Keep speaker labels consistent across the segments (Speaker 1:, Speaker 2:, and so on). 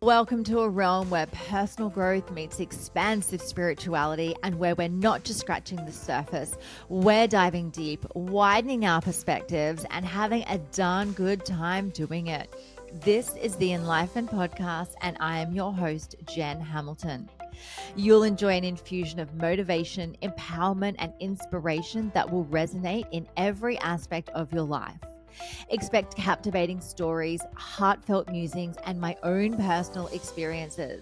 Speaker 1: Welcome to a realm where personal growth meets expansive spirituality and where we're not just scratching the surface. We're diving deep, widening our perspectives, and having a darn good time doing it. This is the Enlightened Podcast, and I am your host, Jen Hamilton. You'll enjoy an infusion of motivation, empowerment, and inspiration that will resonate in every aspect of your life. Expect captivating stories, heartfelt musings, and my own personal experiences.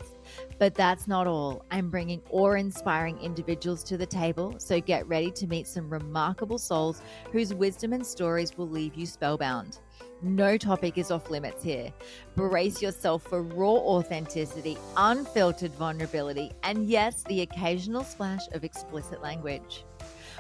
Speaker 1: But that's not all. I'm bringing awe-inspiring individuals to the table, so get ready to meet some remarkable souls whose wisdom and stories will leave you spellbound. No topic is off limits here. Brace yourself for raw authenticity, unfiltered vulnerability, and yes, the occasional splash of explicit language.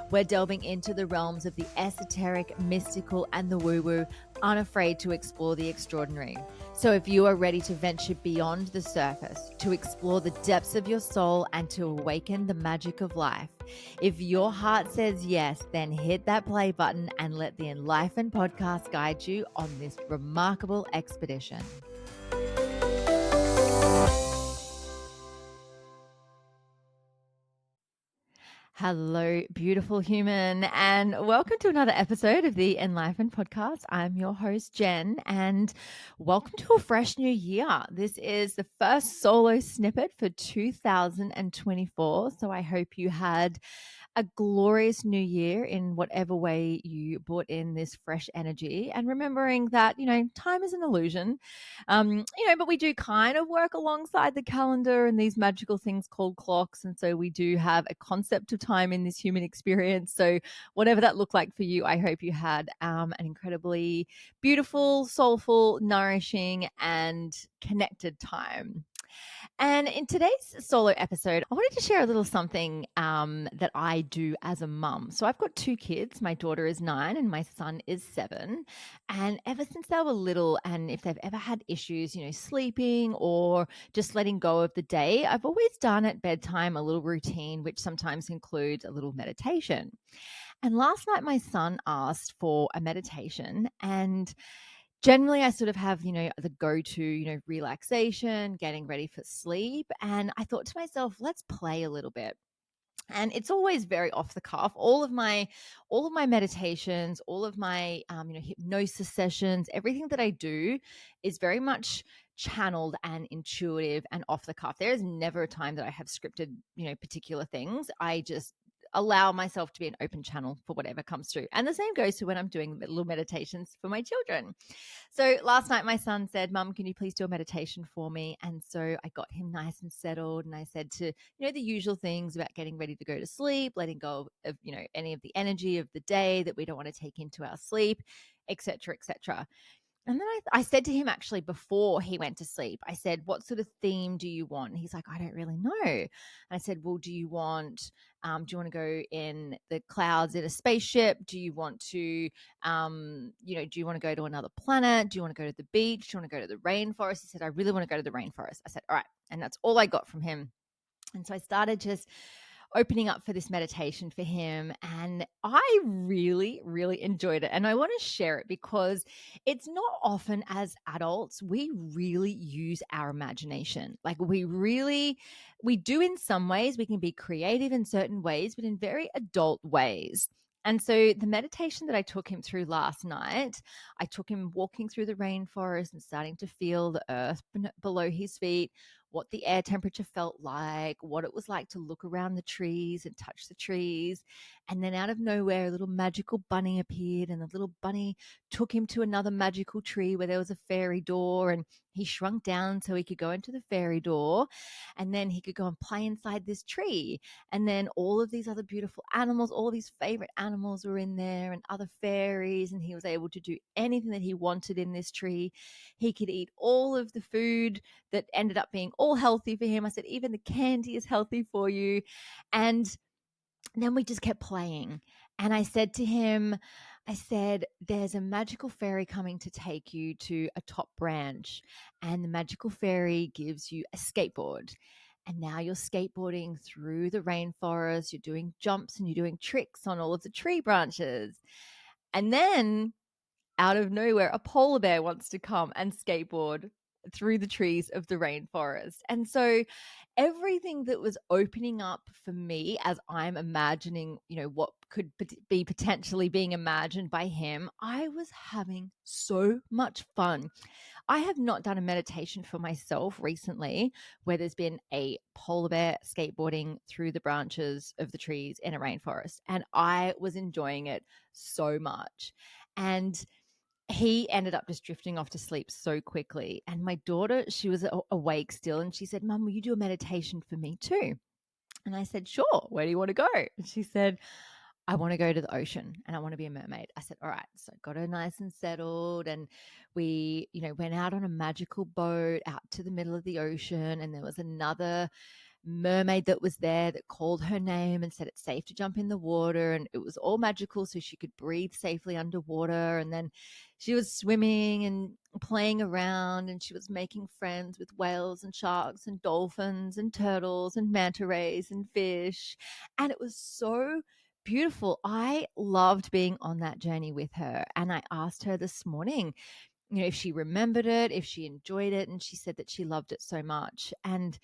Speaker 1: We're delving into the realms of the esoteric, mystical, and the woo-woo, unafraid to explore the extraordinary. So if you are ready to venture beyond the surface, to explore the depths of your soul, and to awaken the magic of life, if your heart says yes, then hit that play button and let the Enlightened Podcast guide you on this remarkable expedition. Hello, beautiful human, and welcome to another episode of the Enlightened Podcast. I'm your host, Jen, and welcome to a fresh new year. This is the first Soul'o Snippet for 2024, so I hope you had a glorious new year in whatever way you brought in this fresh energy, and remembering that, time is an illusion, but we do kind of work alongside the calendar and these magical things called clocks. And so we do have a concept of time in this human experience. So whatever that looked like for you, I hope you had an incredibly beautiful, soulful, nourishing, and connected time. And in today's solo episode, I wanted to share a little something that I do as a mum. So I've got two kids. My daughter is 9 and my son is 7. And ever since they were little, and if they've ever had issues, sleeping or just letting go of the day, I've always done at bedtime a little routine, which sometimes includes a little meditation. And last night, my son asked for a meditation, and generally I sort of have, the go-to, relaxation, getting ready for sleep. And I thought to myself, let's play a little bit. And it's always very off the cuff. All of my meditations, all of my hypnosis sessions, everything that I do is very much channeled and intuitive and off the cuff. There is never a time that I have scripted, particular things. I just allow myself to be an open channel for whatever comes through. And the same goes to when I'm doing little meditations for my children. So last night my son said, "Mum, can you please do a meditation for me?" And so I got him nice and settled, and I said to, the usual things about getting ready to go to sleep, letting go of, any of the energy of the day that we don't want to take into our sleep, etc., etc. And then I said to him, actually, before he went to sleep, I said, "What sort of theme do you want?" And he's like, "I don't really know." And I said, "Well, do you want to go in the clouds in a spaceship? Do you want to, do you want to go to another planet? Do you want to go to the beach? Do you want to go to the rainforest?" He said, "I really want to go to the rainforest." I said, "All right." And that's all I got from him. And so I started just opening up for this meditation for him, and I really, really enjoyed it. And I want to share it because it's not often as adults we really use our imagination. Like we do in some ways. We can be creative in certain ways, but in very adult ways. And so the meditation that I took him through last night, I took him walking through the rainforest and starting to feel the earth below his feet, what the air temperature felt like, what it was like to look around the trees and touch the trees. And then out of nowhere, a little magical bunny appeared, and the little bunny took him to another magical tree where there was a fairy door, and he shrunk down so he could go into the fairy door, and then he could go and play inside this tree. And then all of these other beautiful animals, all of his favorite animals were in there, and other fairies, and he was able to do anything that he wanted in this tree. He could eat all of the food that ended up being all healthy for him. I said, "Even the candy is healthy for you." And then we just kept playing. And I said to him, "There's a magical fairy coming to take you to a top branch. And the magical fairy gives you a skateboard. And now you're skateboarding through the rainforest. You're doing jumps and you're doing tricks on all of the tree branches. And then out of nowhere, a polar bear wants to come and skateboard through the trees of the rainforest. And so everything that was opening up for me as I'm imagining, what could be potentially being imagined by him, I was having so much fun. I have not done a meditation for myself recently where there's been a polar bear skateboarding through the branches of the trees in a rainforest. And I was enjoying it so much. And he ended up just drifting off to sleep so quickly. And my daughter, she was awake still. And she said, Mum, will you do a meditation for me too? And I said, sure. Where do you want to go? And she said, I want to go to the ocean and I want to be a mermaid. I said, all right. So got her nice and settled. And we, went out on a magical boat out to the middle of the ocean. And there was another mermaid that was there that called her name and said it's safe to jump in the water, and it was all magical so she could breathe safely underwater. And then she was swimming and playing around, and she was making friends with whales and sharks and dolphins and turtles and manta rays and fish, and it was so beautiful. I loved being on that journey with her, and I asked her this morning, if she remembered it, if she enjoyed it, and she said that she loved it so much. And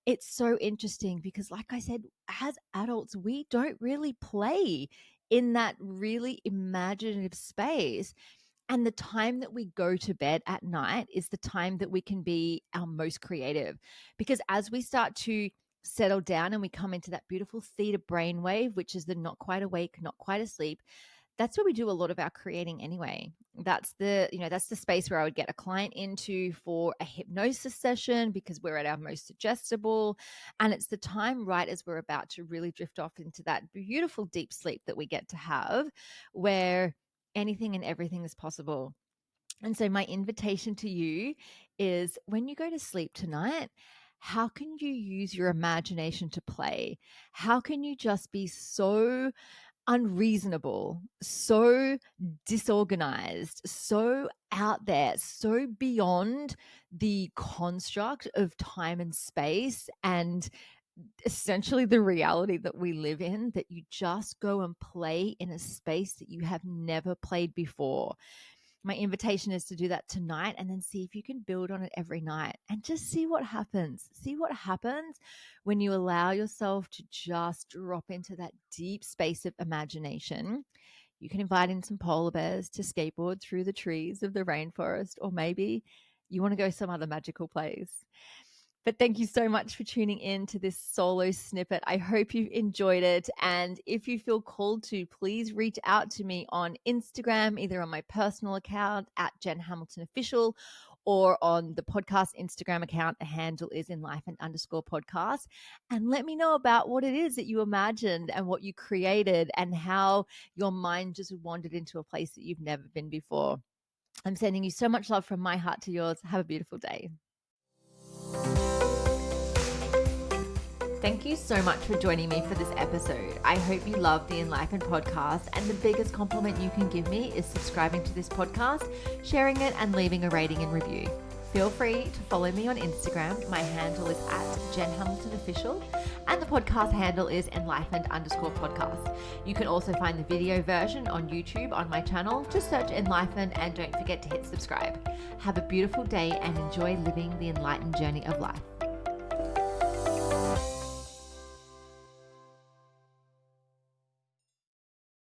Speaker 1: it's so interesting because, like I said, as adults, we don't really play in that really imaginative space. And the time that we go to bed at night is the time that we can be our most creative. Because as we start to settle down and we come into that beautiful theta brainwave, which is the not quite awake, not quite asleep, that's where we do a lot of our creating anyway. That's the space where I would get a client into for a hypnosis session because we're at our most suggestible. And it's the time right as we're about to really drift off into that beautiful deep sleep that we get to have, where anything and everything is possible. And so my invitation to you is, when you go to sleep tonight, how can you use your imagination to play? How can you just be so unreasonable, so disorganized, so out there, so beyond the construct of time and space and essentially the reality that we live in, that you just go and play in a space that you have never played before? My invitation is to do that tonight, and then see if you can build on it every night and just see what happens. See what happens when you allow yourself to just drop into that deep space of imagination. You can invite in some polar bears to skateboard through the trees of the rainforest, or maybe you want to go some other magical place. But thank you so much for tuning in to this solo snippet. I hope you enjoyed it. And if you feel called to, please reach out to me on Instagram, either on my personal account at Jen Hamilton Official, or on the podcast Instagram account. The handle is _podcast. And let me know about what it is that you imagined and what you created and how your mind just wandered into a place that you've never been before. I'm sending you so much love from my heart to yours. Have a beautiful day. Thank you so much for joining me for this episode. I hope you love the Enlightened podcast, and the biggest compliment you can give me is subscribing to this podcast, sharing it, and leaving a rating and review. Feel free to follow me on Instagram. My handle is at Jen Hamilton Official, and the podcast handle is enlightened_podcast. You can also find the video version on YouTube on my channel. Just search Enlightened, and don't forget to hit subscribe. Have a beautiful day and enjoy living the enlightened journey of life.